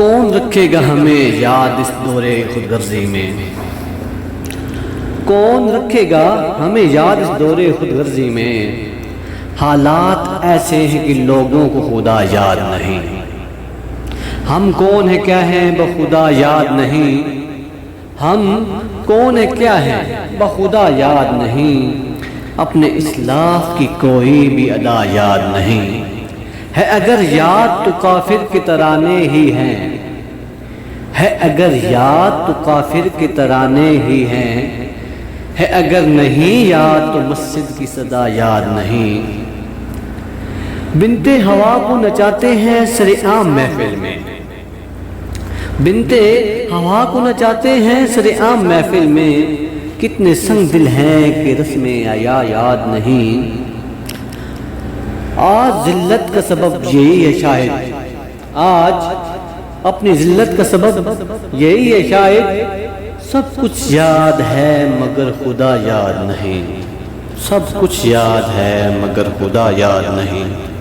کون رکھے گا ہمیں یاد اس دور خود غرضی میں؟ کون رکھے گا ہمیں یاد اس دور خود غرضی میں؟ حالات ایسے ہیں کہ لوگوں کو خدا یاد نہیں۔ ہم کون ہیں کیا ہیں بخدا یاد نہیں۔ ہم کون ہیں کیا ہیں بخدا یاد نہیں۔ اپنے اسلاف کی کوئی بھی ادا یاد نہیں ہے، اگر یاد تو کافر کے ترانے ہی ہیں، ہے اگر یاد تو کافر کے ترانے ہی ہیں، ہے اگر نہیں یاد تو مسجد کی صدا یاد نہیں۔ بنتے ہوا کو نچاتے ہیں سر عام محفل میں، بنتے ہوا کو نچاتے ہیں سر عام محفل میں، کتنے سنگ دل ہیں کہ رسم آیا یاد نہیں۔ آج ذلت کا سبب یہی ہے شاید، آج اپنی ذلت کا سبب یہی ہے شاید، سب کچھ یاد ہے مگر خدا یاد نہیں، سب کچھ یاد ہے مگر خدا یاد نہیں۔